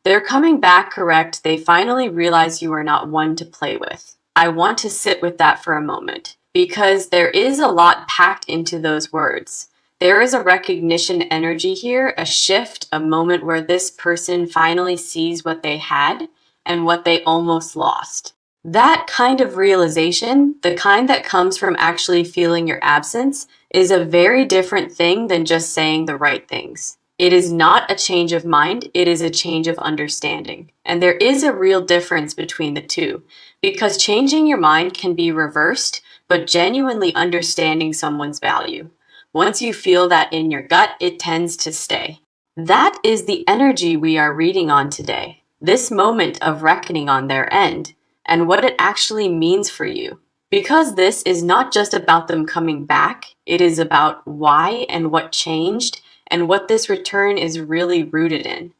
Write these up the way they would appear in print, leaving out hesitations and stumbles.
They're coming back correct. They finally realize you are not one to play with. I want to sit with that for a moment because there is a lot packed into those words. There is a recognition energy here, a shift, a moment where this person finally sees what they had and what they almost lost. That kind of realization, the kind that comes from actually feeling your absence, is a very different thing than just saying the right things. It is not a change of mind, it is a change of understanding. And there is a real difference between the two, because changing your mind can be reversed, but genuinely understanding someone's value. Once you feel that in your gut, it tends to stay. That is the energy we are reading on today, this moment of reckoning on their end, and what it actually means for you. Because this is not just about them coming back, it is about why and what changed and what this return is really rooted in.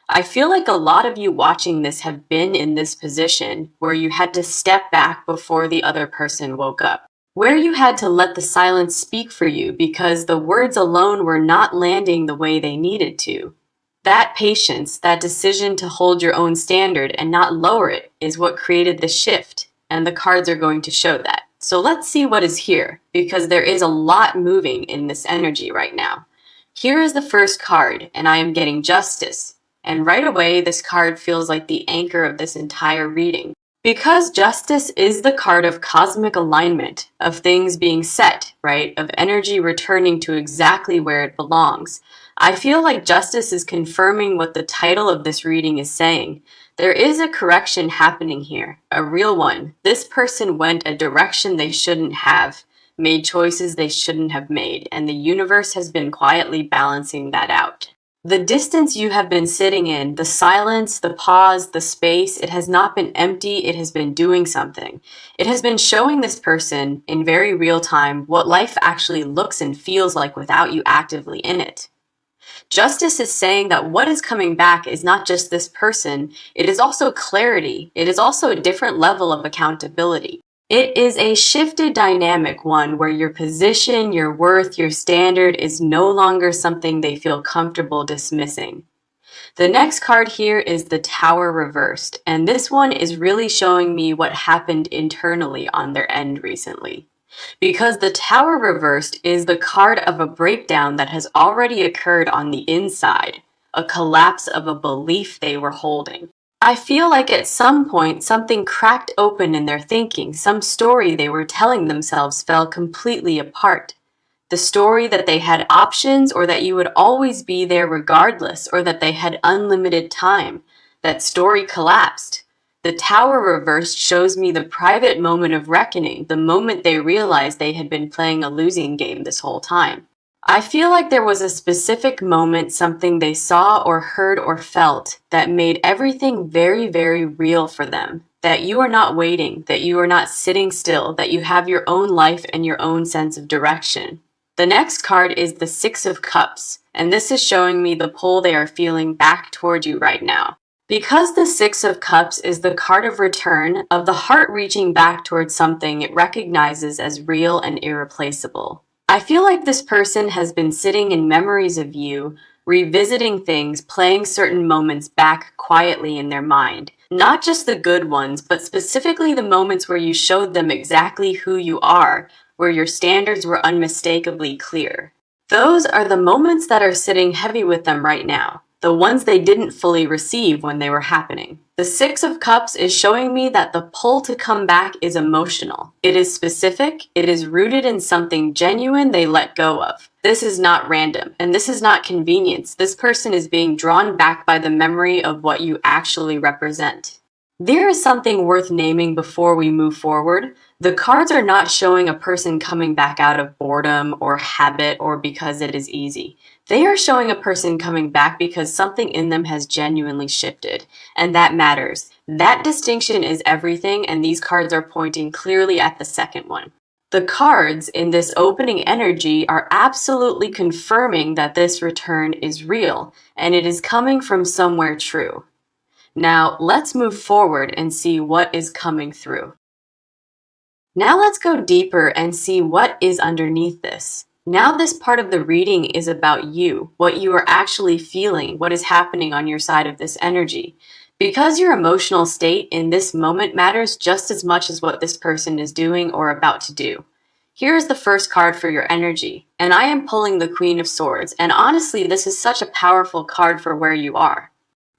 I feel like a lot of you watching this have been in this position where you had to step back before the other person woke up, where you had to let the silence speak for you because the words alone were not landing the way they needed to. That patience, that decision to hold your own standard and not lower it, is what created the shift, and the cards are going to show that. So let's see what is here, because there is a lot moving in this energy right now. Here is the first card, and I am getting justice. And right away, this card feels like the anchor of this entire reading. Because justice is the card of cosmic alignment, of things being set, right? Of energy returning to exactly where it belongs. I feel like justice is confirming what the title of this reading is saying. There is a correction happening here, a real one. This person went a direction they shouldn't have, made choices they shouldn't have made, and the universe has been quietly balancing that out. The distance you have been sitting in, the silence, the pause, the space, it has not been empty, it has been doing something. It has been showing this person in very real time what life actually looks and feels like without you actively in it. Justice is saying that what is coming back is not just this person, it is also clarity. It is also a different level of accountability. It is a shifted dynamic one where your position, your worth, your standard is no longer something they feel comfortable dismissing. The next card here is the Tower reversed, and this one is really showing me what happened internally on their end recently. Because the Tower reversed is the card of a breakdown that has already occurred on the inside, a collapse of a belief they were holding. I feel like at some point something cracked open in their thinking, some story they were telling themselves fell completely apart. The story that they had options or that you would always be there regardless or that they had unlimited time. That story collapsed. The Tower reversed shows me the private moment of reckoning, the moment they realized they had been playing a losing game this whole time. I feel like there was a specific moment, something they saw or heard or felt that made everything very, very real for them. That you are not waiting, that you are not sitting still, that you have your own life and your own sense of direction. The next card is the Six of Cups, and this is showing me the pull they are feeling back toward you right now. Because the Six of Cups is the card of return, of the heart reaching back towards something it recognizes as real and irreplaceable. I feel like this person has been sitting in memories of you, revisiting things, playing certain moments back quietly in their mind. Not just the good ones, but specifically the moments where you showed them exactly who you are, where your standards were unmistakably clear. Those are the moments that are sitting heavy with them right now, the ones they didn't fully receive when they were happening. The Six of Cups is showing me that the pull to come back is emotional. It is specific, it is rooted in something genuine they let go of. This is not random, and this is not convenience. This person is being drawn back by the memory of what you actually represent. There is something worth naming before we move forward. The cards are not showing a person coming back out of boredom or habit or because it is easy. They are showing a person coming back because something in them has genuinely shifted, and that matters. That distinction is everything, and these cards are pointing clearly at the second one. The cards in this opening energy are absolutely confirming that this return is real, and it is coming from somewhere true. Now, let's move forward and see what is coming through. Now let's go deeper and see what is underneath this. Now this part of the reading is about you, what you are actually feeling, what is happening on your side of this energy. Because your emotional state in this moment matters just as much as what this person is doing or about to do. Here is the first card for your energy, and I am pulling the Queen of Swords, and honestly, this is such a powerful card for where you are.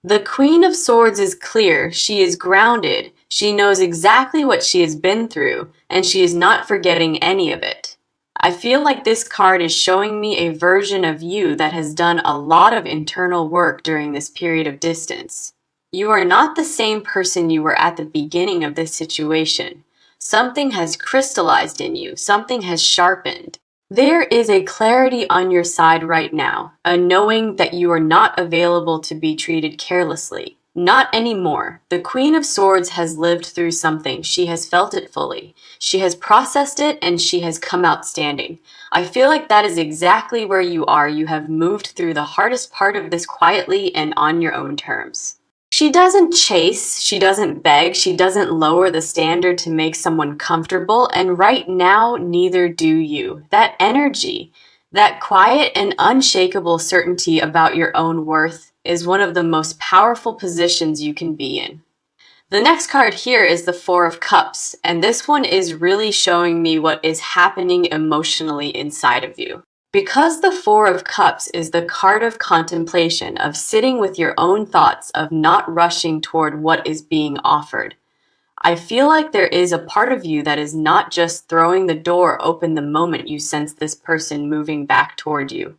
The Queen of Swords is clear, she is grounded, she knows exactly what she has been through, and she is not forgetting any of it. I feel like this card is showing me a version of you that has done a lot of internal work during this period of distance. You are not the same person you were at the beginning of this situation. Something has crystallized in you, something has sharpened. There is a clarity on your side right now, a knowing that you are not available to be treated carelessly. Not anymore. The Queen of Swords has lived through something. She has felt it fully. She has processed it and she has come out standing. I feel like that is exactly where you are. You have moved through the hardest part of this quietly and on your own terms. She doesn't chase, she doesn't beg, she doesn't lower the standard to make someone comfortable, and right now, neither do you. That energy, that quiet and unshakable certainty about your own worth is one of the most powerful positions you can be in. The next card here is the Four of Cups, and this one is really showing me what is happening emotionally inside of you. Because the Four of Cups is the card of contemplation, of sitting with your own thoughts, of not rushing toward what is being offered, I feel like there is a part of you that is not just throwing the door open the moment you sense this person moving back toward you.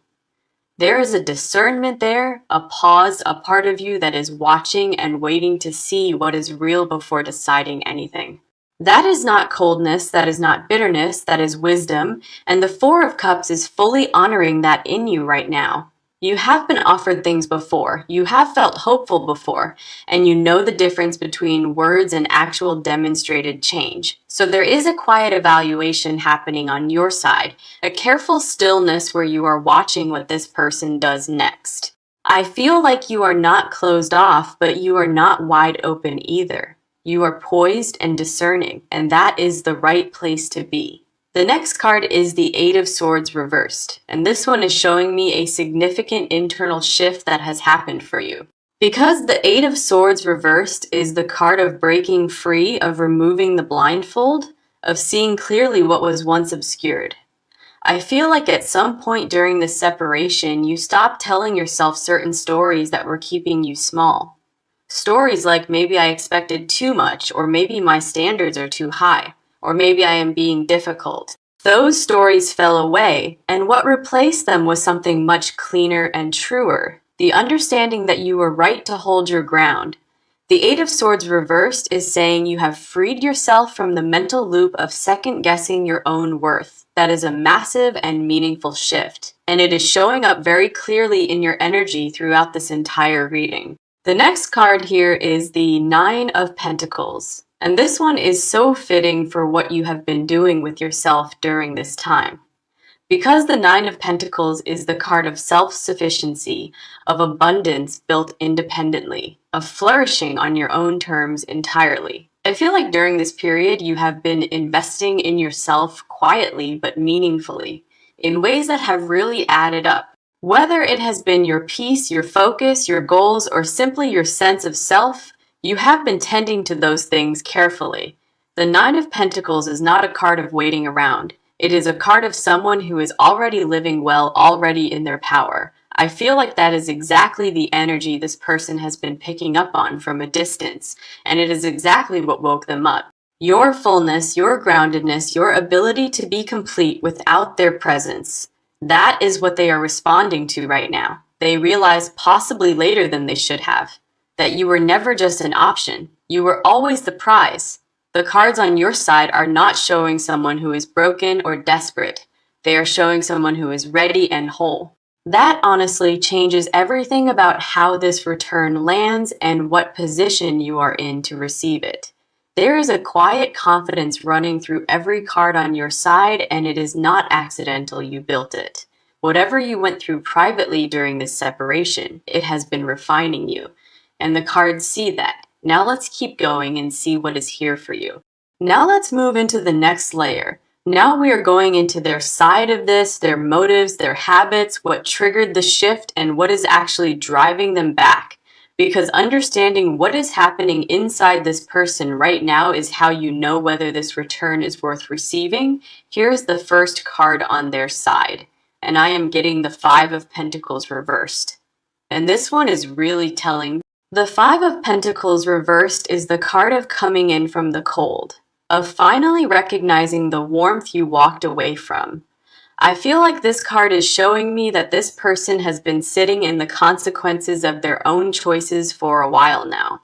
There is a discernment there, a pause, a part of you that is watching and waiting to see what is real before deciding anything. That is not coldness, that is not bitterness, that is wisdom, and the Four of Cups is fully honoring that in you right now. You have been offered things before, you have felt hopeful before, and you know the difference between words and actual demonstrated change. So there is a quiet evaluation happening on your side, a careful stillness where you are watching what this person does next. I feel like you are not closed off, but you are not wide open either. You are poised and discerning, and that is the right place to be. The next card is the Eight of Swords reversed, and this one is showing me a significant internal shift that has happened for you. Because the Eight of Swords reversed is the card of breaking free, of removing the blindfold, of seeing clearly what was once obscured. I feel like at some point during this separation, you stopped telling yourself certain stories that were keeping you small. Stories like maybe I expected too much, or maybe my standards are too high, or maybe I am being difficult. Those stories fell away, and what replaced them was something much cleaner and truer. The understanding that you were right to hold your ground. The Eight of Swords reversed is saying you have freed yourself from the mental loop of second-guessing your own worth. That is a massive and meaningful shift, and it is showing up very clearly in your energy throughout this entire reading. The next card here is the Nine of Pentacles, and this one is so fitting for what you have been doing with yourself during this time. Because the Nine of Pentacles is the card of self-sufficiency, of abundance built independently, of flourishing on your own terms entirely. I feel like during this period you have been investing in yourself quietly but meaningfully, in ways that have really added up. Whether it has been your peace, your focus, your goals, or simply your sense of self, you have been tending to those things carefully. The Nine of Pentacles is not a card of waiting around. It is a card of someone who is already living well, already in their power. I feel like that is exactly the energy this person has been picking up on from a distance, and it is exactly what woke them up. Your fullness, your groundedness, your ability to be complete without their presence. That is what they are responding to right now. They realize, possibly later than they should have, that you were never just an option. You were always the prize. The cards on your side are not showing someone who is broken or desperate. They are showing someone who is ready and whole. That honestly changes everything about how this return lands and what position you are in to receive it. There is a quiet confidence running through every card on your side, and it is not accidental you built it. Whatever you went through privately during this separation, it has been refining you, and the cards see that. Now let's keep going and see what is here for you. Now let's move into the next layer. Now we are going into their side of this, their motives, their habits, what triggered the shift, and what is actually driving them back. Because understanding what is happening inside this person right now is how you know whether this return is worth receiving. Here's the first card on their side, and I am getting the Five of Pentacles reversed. And this one is really telling. The Five of Pentacles reversed is the card of coming in from the cold, of finally recognizing the warmth you walked away from. I feel like this card is showing me that this person has been sitting in the consequences of their own choices for a while now.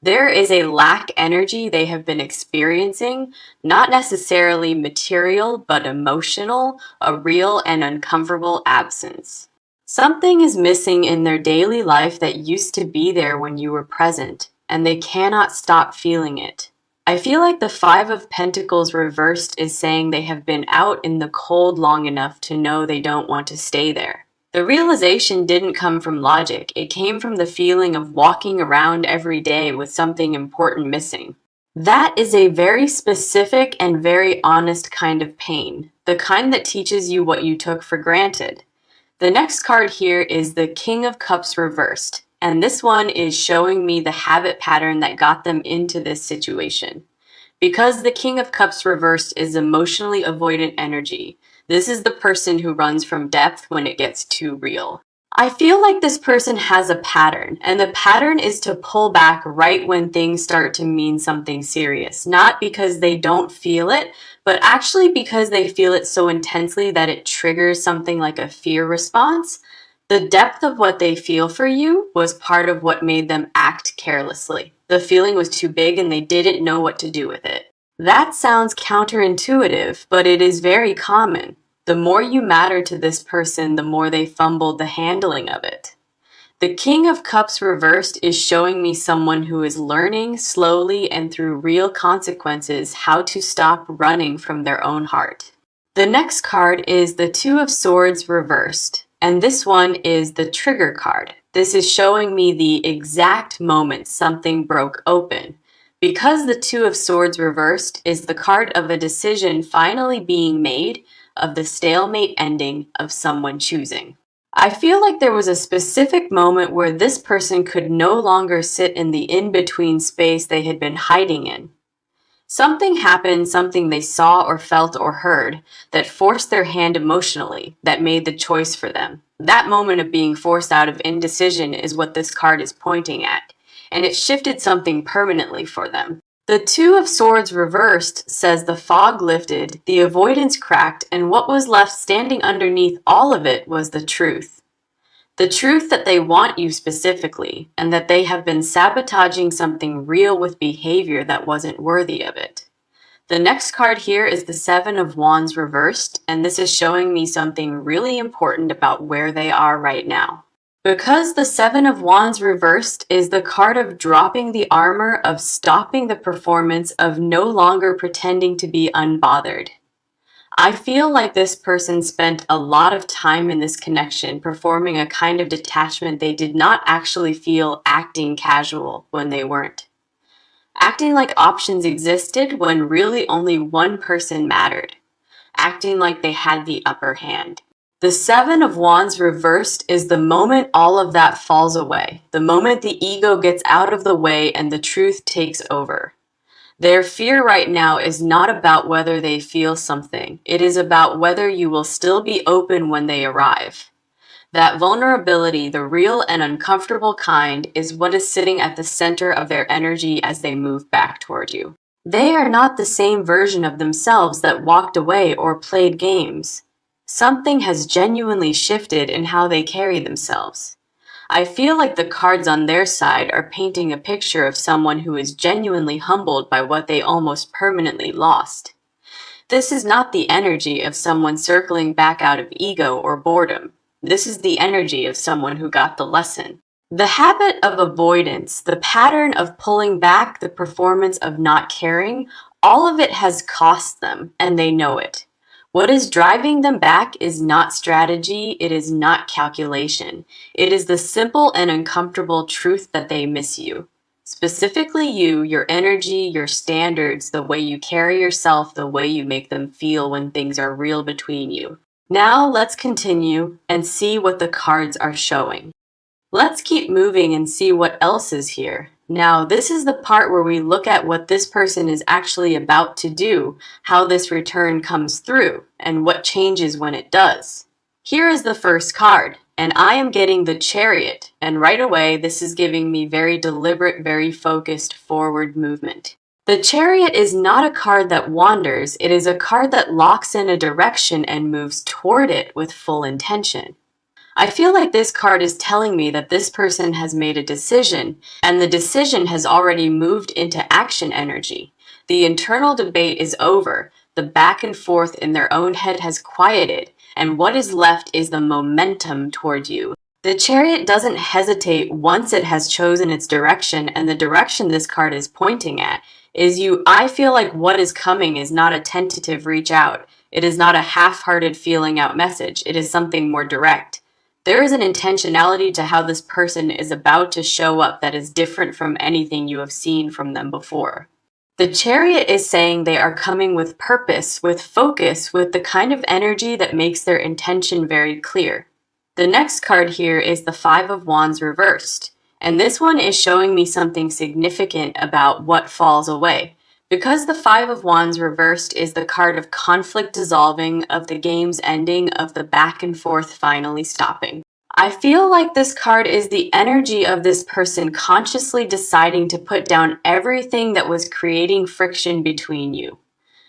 There is a lack energy they have been experiencing, not necessarily material, but emotional, a real and uncomfortable absence. Something is missing in their daily life that used to be there when you were present, and they cannot stop feeling it. I feel like the Five of Pentacles reversed is saying they have been out in the cold long enough to know they don't want to stay there. The realization didn't come from logic, it came from the feeling of walking around every day with something important missing. That is a very specific and very honest kind of pain, the kind that teaches you what you took for granted. The next card here is the King of Cups reversed, and this one is showing me the habit pattern that got them into this situation. Because the King of Cups reversed is emotionally avoidant energy, this is the person who runs from depth when it gets too real. I feel like this person has a pattern, and the pattern is to pull back right when things start to mean something serious, not because they don't feel it, but actually because they feel it so intensely that it triggers something like a fear response. The depth of what they feel for you was part of what made them act carelessly. The feeling was too big and they didn't know what to do with it. That sounds counterintuitive, but it is very common. The more you matter to this person, the more they fumbled the handling of it. The King of Cups reversed is showing me someone who is learning slowly and through real consequences how to stop running from their own heart. The next card is the Two of Swords reversed, and this one is the trigger card. This is showing me the exact moment something broke open. Because the Two of Swords reversed is the card of a decision finally being made, of the stalemate ending of someone choosing. I feel like there was a specific moment where this person could no longer sit in the in-between space they had been hiding in. Something happened, something they saw or felt or heard, that forced their hand emotionally, that made the choice for them. That moment of being forced out of indecision is what this card is pointing at, and it shifted something permanently for them. The Two of Swords reversed says the fog lifted, the avoidance cracked, and what was left standing underneath all of it was the truth. The truth that they want you specifically, and that they have been sabotaging something real with behavior that wasn't worthy of it. The next card here is the Seven of Wands reversed, and this is showing me something really important about where they are right now. Because the Seven of Wands reversed is the card of dropping the armor, of stopping the performance, of no longer pretending to be unbothered. I feel like this person spent a lot of time in this connection performing a kind of detachment they did not actually feel, acting casual when they weren't. Acting like options existed when really only one person mattered. Acting like they had the upper hand. The Seven of Wands reversed is the moment all of that falls away, the moment the ego gets out of the way and the truth takes over. Their fear right now is not about whether they feel something. It is about whether you will still be open when they arrive. That vulnerability, the real and uncomfortable kind, is what is sitting at the center of their energy as they move back toward you. They are not the same version of themselves that walked away or played games. Something has genuinely shifted in how they carry themselves. I feel like the cards on their side are painting a picture of someone who is genuinely humbled by what they almost permanently lost. This is not the energy of someone circling back out of ego or boredom. This is the energy of someone who got the lesson. The habit of avoidance, the pattern of pulling back, the performance of not caring, all of it has cost them, and they know it. What is driving them back is not strategy, it is not calculation. It is the simple and uncomfortable truth that they miss you. Specifically you, your energy, your standards, the way you carry yourself, the way you make them feel when things are real between you. Now let's continue and see what the cards are showing. Let's keep moving and see what else is here. Now, this is the part where we look at what this person is actually about to do, how this return comes through, and what changes when it does. Here is the first card, and I am getting the Chariot, and right away this is giving me very deliberate, very focused forward movement. The Chariot is not a card that wanders, it is a card that locks in a direction and moves toward it with full intention. I feel like this card is telling me that this person has made a decision, and the decision has already moved into action energy. The internal debate is over, the back and forth in their own head has quieted, and what is left is the momentum toward you. The Chariot doesn't hesitate once it has chosen its direction, and the direction this card is pointing at is you. I feel like what is coming is not a tentative reach out. It is not a half-hearted feeling out message. It is something more direct. There is an intentionality to how this person is about to show up that is different from anything you have seen from them before. The Chariot is saying they are coming with purpose, with focus, with the kind of energy that makes their intention very clear. The next card here is the Five of Wands reversed, and this one is showing me something significant about what falls away. Because the Five of Wands reversed is the card of conflict dissolving, of the game's ending, of the back and forth finally stopping. I feel like this card is the energy of this person consciously deciding to put down everything that was creating friction between you.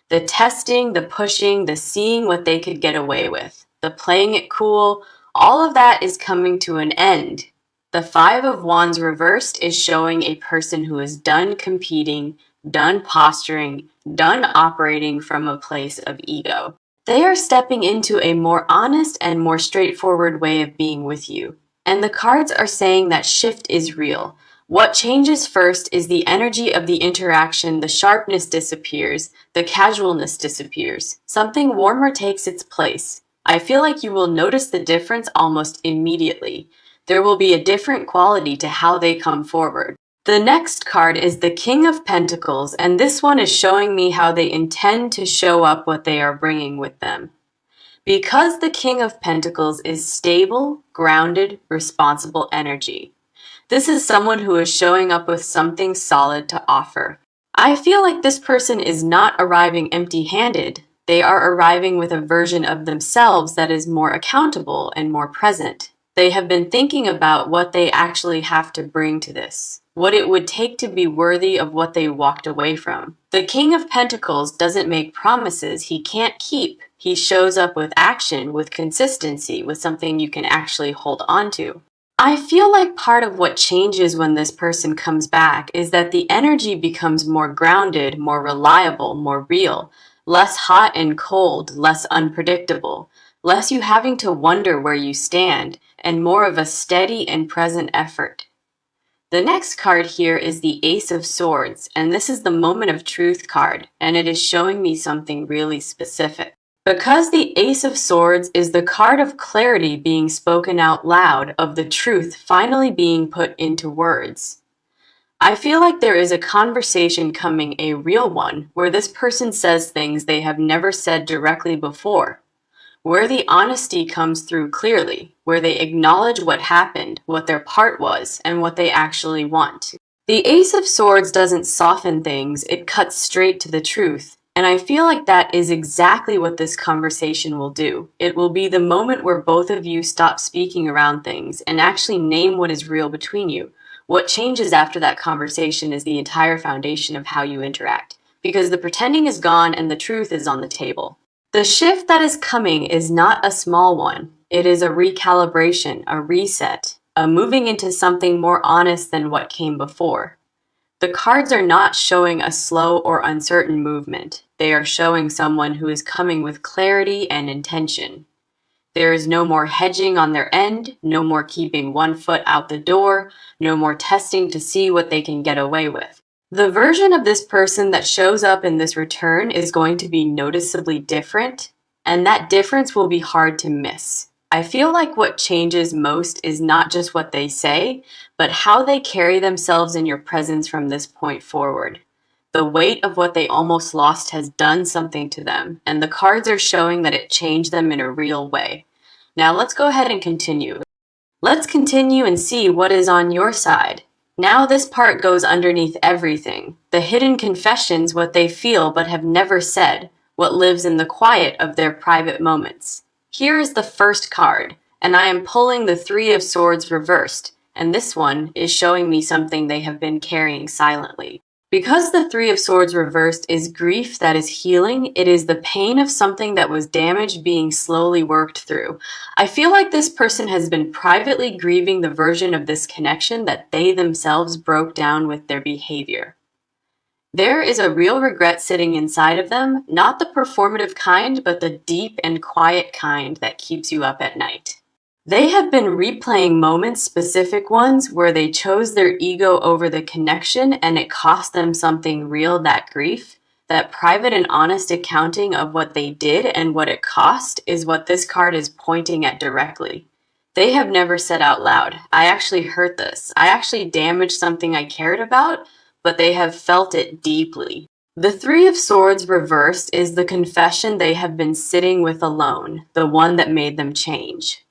The testing, the pushing, the seeing what they could get away with, the playing it cool, all of that is coming to an end. The Five of Wands reversed is showing a person who is done competing, done posturing, done operating from a place of ego. They are stepping into a more honest and more straightforward way of being with you. And the cards are saying that shift is real. What changes first is the energy of the interaction, the sharpness disappears, the casualness disappears. Something warmer takes its place. I feel like you will notice the difference almost immediately. There will be a different quality to how they come forward. The next card is the King of Pentacles, and this one is showing me how they intend to show up what they are bringing with them. Because the King of Pentacles is stable, grounded, responsible energy. This is someone who is showing up with something solid to offer. I feel like this person is not arriving empty-handed. They are arriving with a version of themselves that is more accountable and more present. They have been thinking about what they actually have to bring to this, what it would take to be worthy of what they walked away from. The King of Pentacles doesn't make promises he can't keep. He shows up with action, with consistency, with something you can actually hold on to. I feel like part of what changes when this person comes back is that the energy becomes more grounded, more reliable, more real, less hot and cold, less unpredictable, less you having to wonder where you stand, and more of a steady and present effort. The next card here is the Ace of Swords, and this is the Moment of Truth card, and it is showing me something really specific. Because the Ace of Swords is the card of clarity being spoken out loud, of the truth finally being put into words. I feel like there is a conversation coming, a real one, where this person says things they have never said directly before, where the honesty comes through clearly, where they acknowledge what happened, what their part was, and what they actually want. The Ace of Swords doesn't soften things, it cuts straight to the truth. And I feel like that is exactly what this conversation will do. It will be the moment where both of you stop speaking around things and actually name what is real between you. What changes after that conversation is the entire foundation of how you interact, because the pretending is gone and the truth is on the table. The shift that is coming is not a small one. It is a recalibration, a reset, a moving into something more honest than what came before. The cards are not showing a slow or uncertain movement. They are showing someone who is coming with clarity and intention. There is no more hedging on their end, no more keeping one foot out the door, no more testing to see what they can get away with. The version of this person that shows up in this return is going to be noticeably different, and that difference will be hard to miss. I feel like what changes most is not just what they say, but how they carry themselves in your presence from this point forward. The weight of what they almost lost has done something to them, and the cards are showing that it changed them in a real way. Now let's go ahead and continue. Let's continue and see what is on your side. Now this part goes underneath everything. The hidden confessions, what they feel but have never said, what lives in the quiet of their private moments. Here is the first card, and I am pulling the Three of Swords reversed, and this one is showing me something they have been carrying silently. Because the Three of Swords reversed is grief that is healing, it is the pain of something that was damaged being slowly worked through. I feel like this person has been privately grieving the version of this connection that they themselves broke down with their behavior. There is a real regret sitting inside of them, not the performative kind, but the deep and quiet kind that keeps you up at night. They have been replaying moments, specific ones, where they chose their ego over the connection and it cost them something real, that grief. That private and honest accounting of what they did and what it cost is what this card is pointing at directly. They have never said out loud, I actually hurt this. I actually damaged something I cared about, but they have felt it deeply. The Three of Swords reversed is the confession they have been sitting with alone, the one that made them change.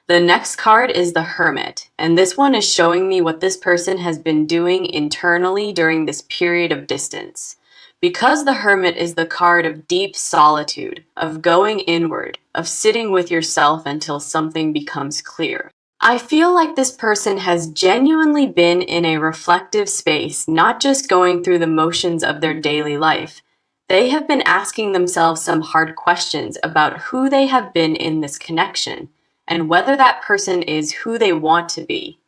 The next card is the Hermit, and this one is showing me what this person has been doing internally during this period of distance. Because the Hermit is the card of deep solitude, of going inward, of sitting with yourself until something becomes clear. I feel like this person has genuinely been in a reflective space, not just going through the motions of their daily life. They have been asking themselves some hard questions about who they have been in this connection and whether that person is who they want to be.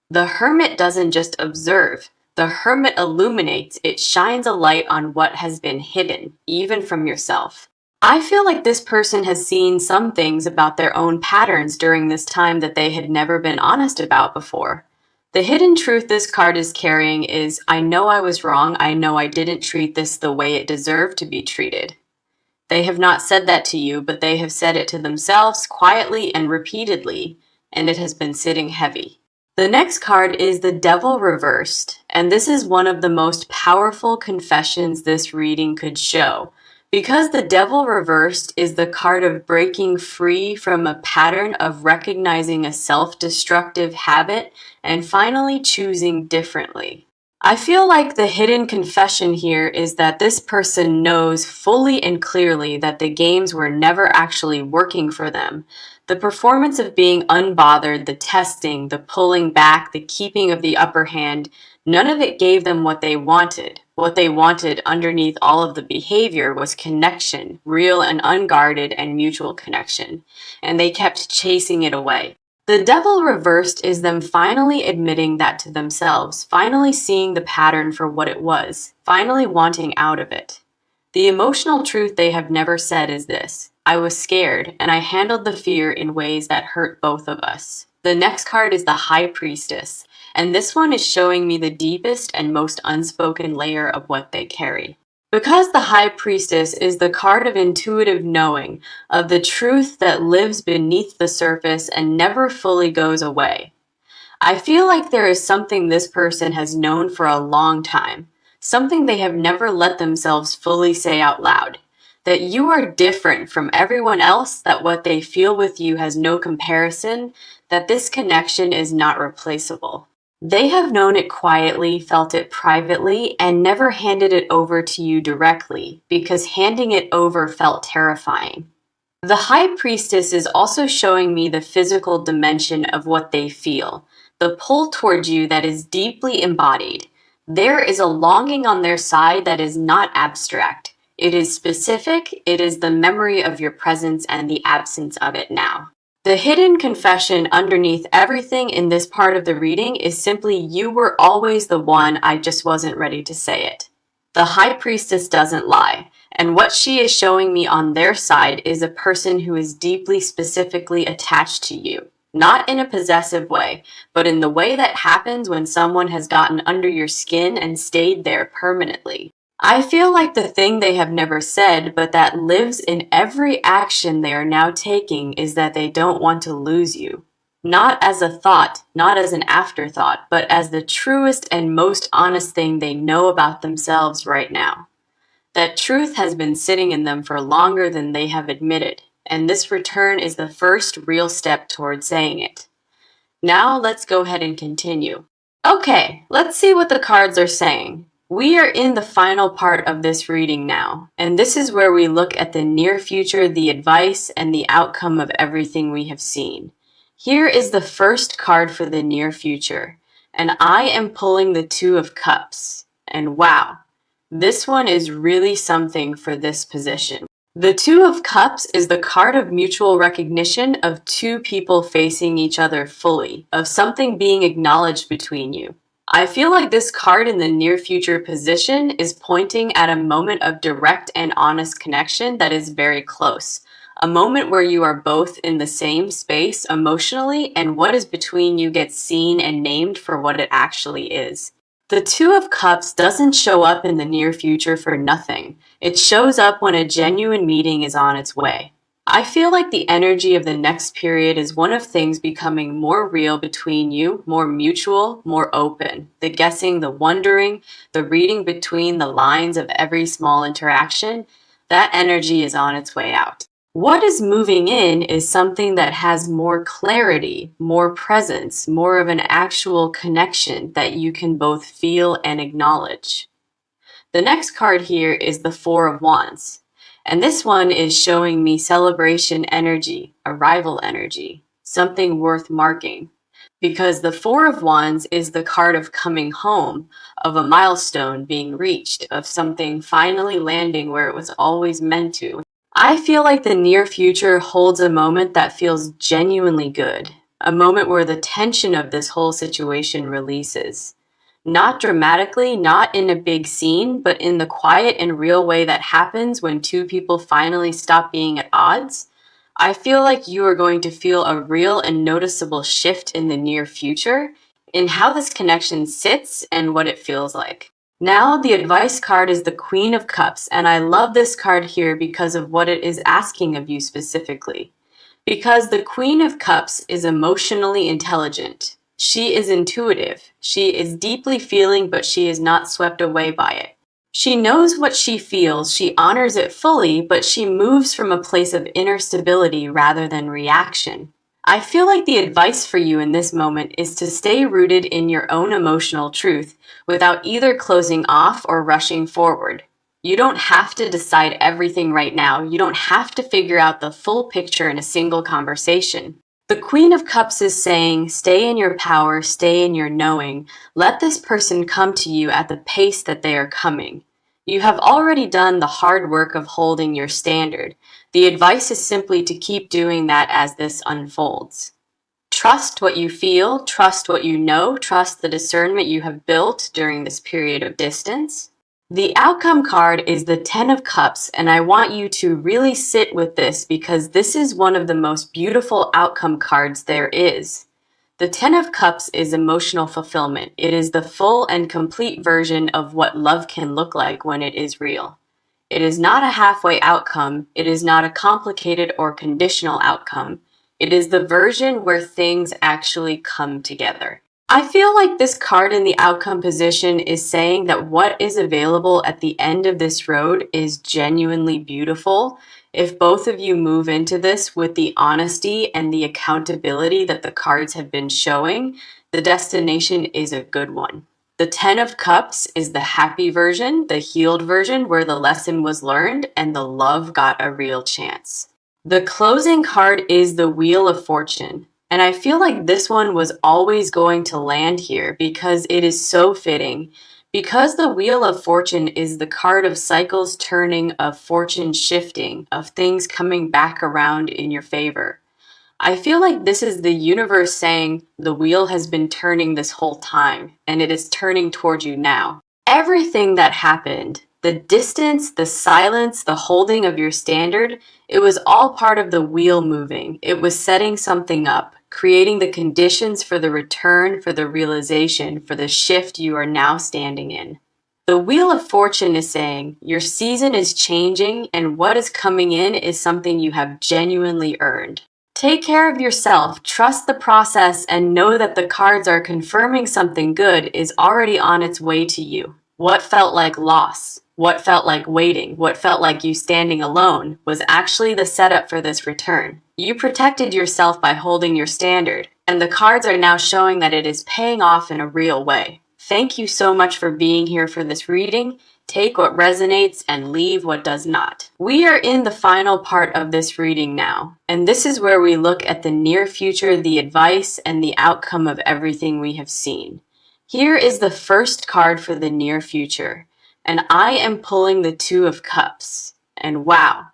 The Hermit doesn't just observe. The Hermit illuminates. It shines a light on what has been hidden, even from yourself. I feel like this person has seen some things about their own patterns during this time that they had never been honest about before. The hidden truth this card is carrying is, I know I was wrong. I know I didn't treat this the way it deserved to be treated. They have not said that to you, but they have said it to themselves quietly and repeatedly, and it has been sitting heavy. The next card is the Devil reversed, and this is one of the most powerful confessions this reading could show. Because the Devil reversed is the card of breaking free from a pattern of recognizing a self-destructive habit and finally choosing differently. I feel like the hidden confession here is that this person knows fully and clearly that the games were never actually working for them. The performance of being unbothered, the testing, the pulling back, the keeping of the upper hand, none of it gave them what they wanted. What they wanted underneath all of the behavior was connection, real and unguarded and mutual connection, and they kept chasing it away. The Devil reversed is them finally admitting that to themselves, finally seeing the pattern for what it was, finally wanting out of it. The emotional truth they have never said is this: I was scared, and I handled the fear in ways that hurt both of us. The next card is the High Priestess, and this one is showing me the deepest and most unspoken layer of what they carry. Because the High Priestess is the card of intuitive knowing, of the truth that lives beneath the surface and never fully goes away. I feel like there is something this person has known for a long time, something they have never let themselves fully say out loud. That you are different from everyone else, that what they feel with you has no comparison, that this connection is not replaceable. They have known it quietly, felt it privately, and never handed it over to you directly, because handing it over felt terrifying. The High Priestess is also showing me the physical dimension of what they feel, the pull towards you that is deeply embodied. There is a longing on their side that is not abstract. It is specific. It is the memory of your presence and the absence of it now. The hidden confession underneath everything in this part of the reading is simply, you were always the one, I just wasn't ready to say it. The High Priestess doesn't lie, and what she is showing me on their side is a person who is deeply specifically attached to you. Not in a possessive way, but in the way that happens when someone has gotten under your skin and stayed there permanently. I feel like the thing they have never said, but that lives in every action they are now taking, is that they don't want to lose you. Not as a thought, not as an afterthought, but as the truest and most honest thing they know about themselves right now. That truth has been sitting in them for longer than they have admitted, and this return is the first real step toward saying it. Now let's go ahead and continue. Okay, let's see what the cards are saying. We are in the final part of this reading now, and this is where we look at the near future, the advice, and the outcome of everything we have seen. Here is the first card for the near future, and I am pulling the Two of Cups. And wow, this one is really something for this position. The Two of Cups is the card of mutual recognition, of two people facing each other fully, of something being acknowledged between you. I feel like this card in the near future position is pointing at a moment of direct and honest connection that is very close. A moment where you are both in the same space emotionally, and what is between you gets seen and named for what it actually is. The Two of Cups doesn't show up in the near future for nothing. It shows up when a genuine meeting is on its way. I feel like the energy of the next period is one of things becoming more real between you, more mutual, more open. The guessing, the wondering, the reading between the lines of every small interaction, that energy is on its way out. What is moving in is something that has more clarity, more presence, more of an actual connection that you can both feel and acknowledge. The next card here is the Four of Wands. And this one is showing me celebration energy, arrival energy, something worth marking. Because the Four of Wands is the card of coming home, of a milestone being reached, of something finally landing where it was always meant to. I feel like the near future holds a moment that feels genuinely good, a moment where the tension of this whole situation releases. Not dramatically, not in a big scene, but in the quiet and real way that happens when two people finally stop being at odds. I feel like you are going to feel a real and noticeable shift in the near future in how this connection sits and what it feels like. Now, the advice card is the Queen of Cups, and I love this card here because of what it is asking of you specifically. Because the Queen of Cups is emotionally intelligent. She is intuitive. She is deeply feeling, but she is not swept away by it. She knows what she feels, she honors it fully, but she moves from a place of inner stability rather than reaction. I feel like the advice for you in this moment is to stay rooted in your own emotional truth without either closing off or rushing forward. You don't have to decide everything right now. You don't have to figure out the full picture in a single conversation. The Queen of Cups is saying, stay in your power, stay in your knowing. Let this person come to you at the pace that they are coming. You have already done the hard work of holding your standard. The advice is simply to keep doing that as this unfolds. Trust what you feel, trust what you know, trust the discernment you have built during this period of distance. The outcome card is the Ten of Cups, and I want you to really sit with this because this is one of the most beautiful outcome cards there is. The Ten of Cups is emotional fulfillment. It is the full and complete version of what love can look like when it is real. It is not a halfway outcome. It is not a complicated or conditional outcome. It is the version where things actually come together. I feel like this card in the outcome position is saying that what is available at the end of this road is genuinely beautiful. If both of you move into this with the honesty and the accountability that the cards have been showing, the destination is a good one. The Ten of Cups is the happy version, the healed version where the lesson was learned and the love got a real chance. The closing card is the Wheel of Fortune. And I feel like this one was always going to land here because it is so fitting. Because the Wheel of Fortune is the card of cycles turning, of fortune shifting, of things coming back around in your favor. I feel like this is the universe saying the wheel has been turning this whole time, and it is turning toward you now. Everything that happened, the distance, the silence, the holding of your standard, it was all part of the wheel moving. It was setting something up, creating the conditions for the return, for the realization, for the shift you are now standing in. The Wheel of Fortune is saying your season is changing and what is coming in is something you have genuinely earned. Take care of yourself, trust the process, and know that the cards are confirming something good is already on its way to you. What felt like loss, what felt like waiting, what felt like you standing alone was actually the setup for this return. You protected yourself by holding your standard, and the cards are now showing that it is paying off in a real way. Thank you so much for being here for this reading. Take what resonates and leave what does not. We are in the final part of this reading now, and this is where we look at the near future, the advice, and the outcome of everything we have seen. Here is the first card for the near future, and I am pulling the Two of Cups. And wow,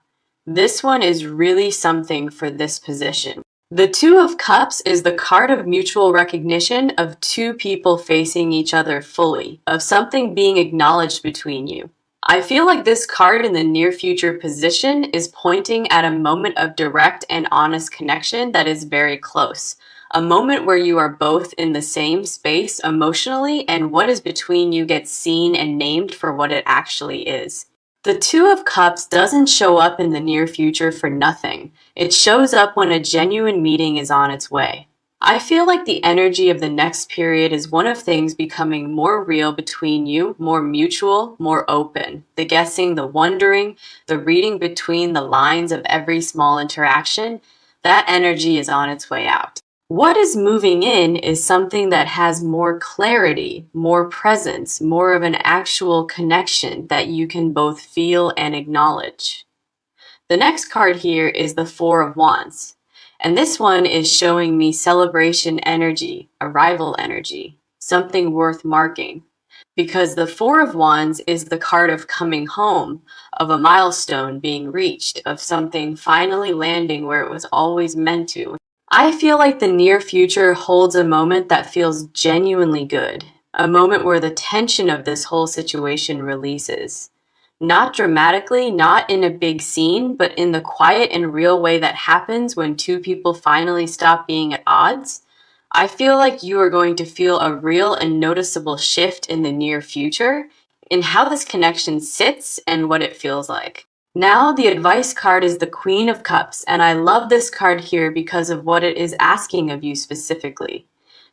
this one is really something for this position. The Two of Cups is the card of mutual recognition of two people facing each other fully, of something being acknowledged between you. I feel like this card in the near future position is pointing at a moment of direct and honest connection that is very close. A moment where you are both in the same space emotionally and what is between you gets seen and named for what it actually is. The Two of Cups doesn't show up in the near future for nothing. It shows up when a genuine meeting is on its way. I feel like the energy of the next period is one of things becoming more real between you, more mutual, more open. The guessing, the wondering, the reading between the lines of every small interaction, that energy is on its way out. What is moving in is something that has more clarity, more presence, more of an actual connection that you can both feel and acknowledge. The next card here is the Four of Wands, and this one is showing me celebration energy, arrival energy, something worth marking. Because the Four of Wands is the card of coming home, of a milestone being reached, of something finally landing where it was always meant to. I feel like the near future holds a moment that feels genuinely good, a moment where the tension of this whole situation releases. Not dramatically, not in a big scene, but in the quiet and real way that happens when two people finally stop being at odds. I feel like you are going to feel a real and noticeable shift in the near future in how this connection sits and what it feels like. Now, the advice card is the Queen of Cups, and I love this card here because of what it is asking of you specifically.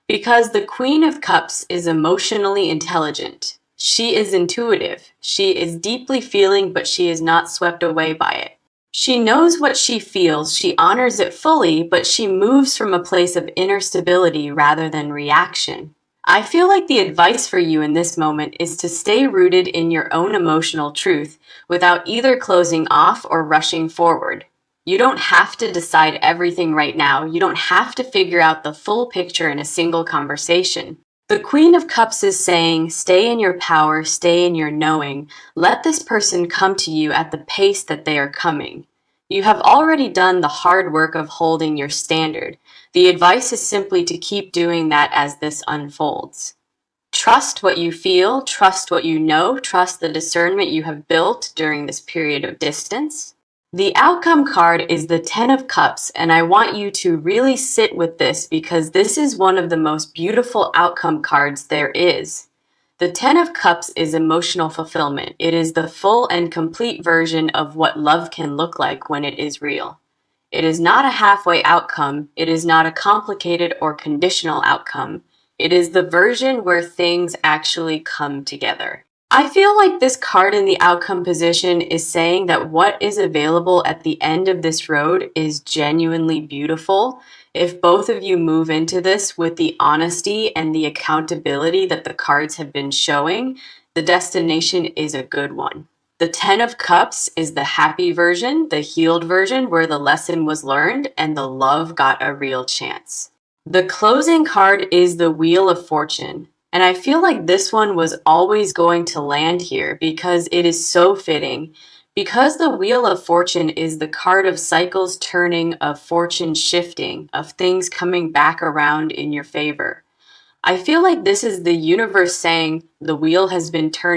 Because the Queen of Cups is emotionally intelligent. She is intuitive. She is deeply feeling, but she is not swept away by it. She knows what she feels, she honors it fully, but she moves from a place of inner stability rather than reaction. I feel like the advice for you in this moment is to stay rooted in your own emotional truth without either closing off or rushing forward. You don't have to decide everything right now. You don't have to figure out the full picture in a single conversation. The Queen of Cups is saying, stay in your power, stay in your knowing. Let this person come to you at the pace that they are coming. You have already done the hard work of holding your standard. The advice is simply to keep doing that as this unfolds. Trust what you feel, trust what you know, trust the discernment you have built during this period of distance. The outcome card is the Ten of Cups, and I want you to really sit with this because this is one of the most beautiful outcome cards there is. The Ten of Cups is emotional fulfillment. It is the full and complete version of what love can look like when it is real. It is not a halfway outcome. It is not a complicated or conditional outcome. It is the version where things actually come together. I feel like this card in the outcome position is saying that what is available at the end of this road is genuinely beautiful. If both of you move into this with the honesty and the accountability that the cards have been showing, the destination is a good one. The Ten of Cups is the happy version, the healed version where the lesson was learned and the love got a real chance. The closing card is the Wheel of Fortune. And I feel like this one was always going to land here because it is so fitting. Because the Wheel of Fortune is the card of cycles turning, of fortune shifting, of things coming back around in your favor. I feel like this is the universe saying the wheel has been turned